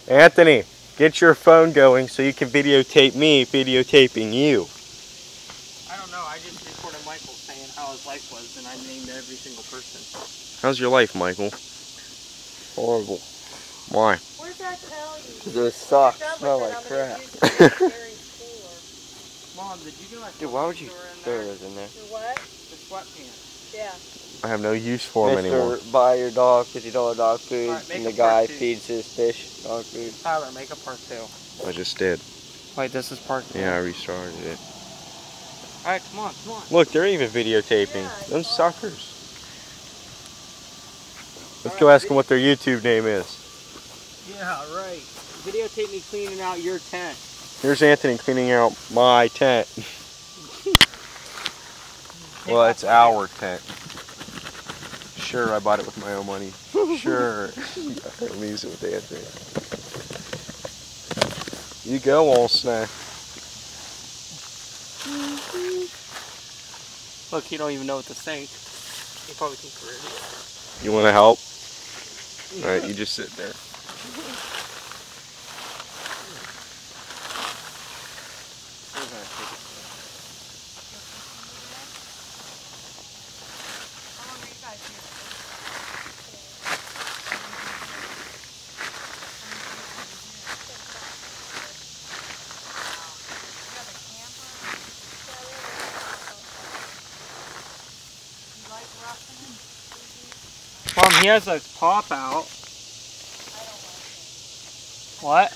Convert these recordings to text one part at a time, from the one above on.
Anthony, get your phone going so you can videotape me videotaping you. I don't know, I just recorded Michael saying how his life was and I named every single person. How's your life, Michael? Horrible. Why? What does that tell you? Because those socks smell like crap. Mom, did you get my Dude, why would you throw those in there? Your what? The sweatpants. Yeah. I have no use for them anymore. Buy your dog because you don't want dog food, Right, and the guy feeds his fish dog food. Tyler, make a part 2. I just did. Wait, this is part 2? Yeah, I restarted it. Alright, come on, come on. Look, they're even videotaping. Them suckers. Let's go ask them what their YouTube name is. Yeah, right. Videotape me cleaning out your tent. Here's Anthony cleaning out my tent. Well, it's our tent. Sure, I bought it with my own money. Sure. Let me use it with Anthony. You go, all snack. Look, you don't even know what to think. You probably think we're idiots. You want to help? Alright, you just sit there. Mom, he has a pop out. What?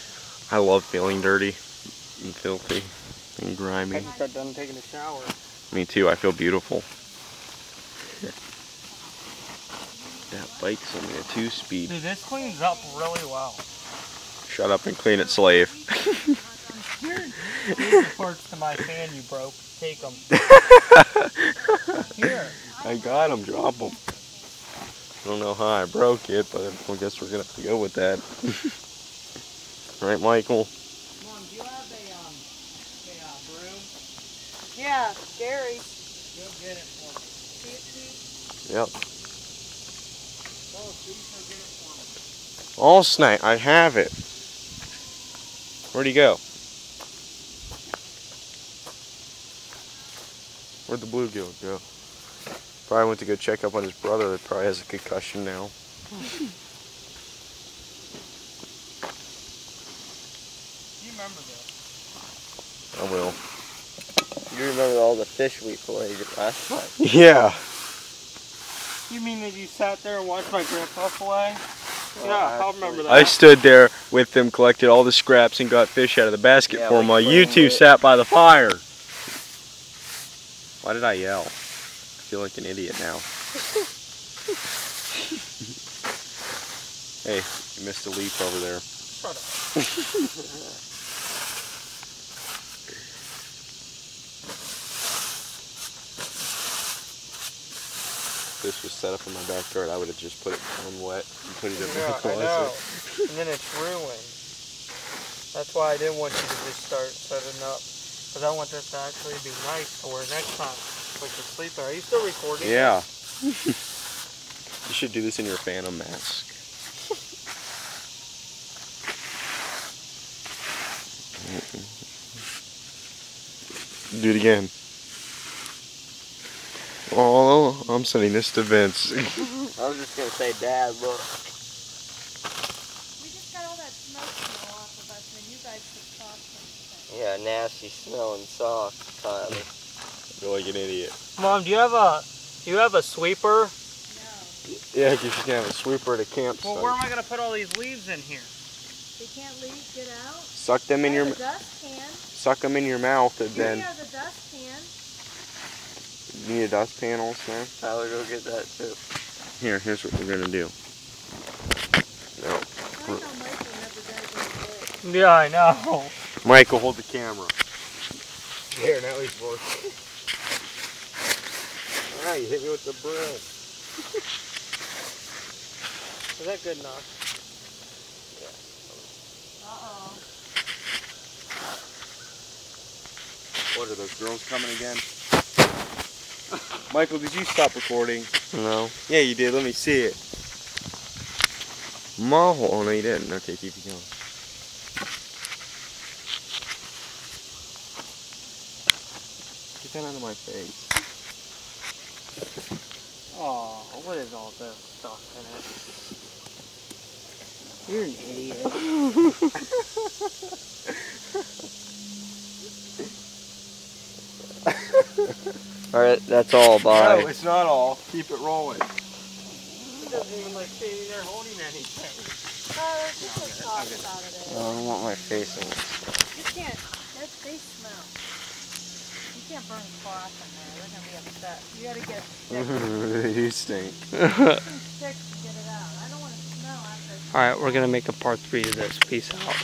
I love feeling dirty and filthy and grimy. I just got done taking a shower. Me too, I feel beautiful. That bike's only a 2-speed. Dude, this cleans up really well. Shut up and clean it, slave. Here's the parts to my fan you broke. Take them. Here. I got them, drop them. I don't know how I broke it, but I guess we're going to have to go with that. Right, Michael? Mom, do you have a broom? Yeah, Gary. Go get it for me. Yep. Oh, please go get it for me. All snack, I have it. Where'd he go? Where'd the bluegill go? Probably went to go check up on his brother that probably has a concussion now. You remember this? I will. You remember all the fish we played last night? Yeah. You mean that you sat there and watched my grandpa fillet? Yeah, I'll remember that. I stood there with them, collected all the scraps, and got fish out of the basket for them while you two sat by the fire. Why did I yell? I feel like an idiot now. Hey, you missed a leaf over there. Shut up. This was set up in my backyard, I would have just put it on wet and put it in Yeah, my closet. I know. And then it's ruined. That's why I didn't want you to just start setting up. Because I want this to actually be nice to where next time we can sleep there. Are you still recording? Yeah. You should do this in your Phantom mask. Do it again. Oh, I'm sending this to Vince. I was just going to say, Dad, look. We just got all that smoke smell off of us, and you guys just talked something. Yeah, nasty smelling socks, Tyler. You're like an idiot. Mom, do you have a sweeper? No. Yeah, because you can have a sweeper at a campsite. Well, where am I going to put all these leaves in here? They can't leave, get out. Suck them in your Dustpan. suck them in your mouth and Here then. you have the dustpan. You need a dustpan also? Tyler, go get that too. Here's what we're gonna do. No. I know Michael never does anything. Yeah, I know. Michael, hold the camera. There, now he's working. Alright, you hit me with the broom. Is that good enough? Uh-oh. What are those girls coming again? Michael, did you stop recording? No. Yeah, you did. Let me see it. Mahole. Oh, no, you didn't. Okay, keep it going. Get that out of my face. Oh, what is all this stuff in it? You're an idiot. Alright, that's all. Bye. No, it's not all. Keep it rolling. He doesn't even like standing there holding anything. There's just a sauce out of I it. don't want my face in it. You can't, they smell. You can't burn cloth in there, they're gonna be upset. You gotta get sticks. You stink. Some sticks to get it out. I don't want to smell after. Alright, we're gonna make a part 3 of this. Peace out.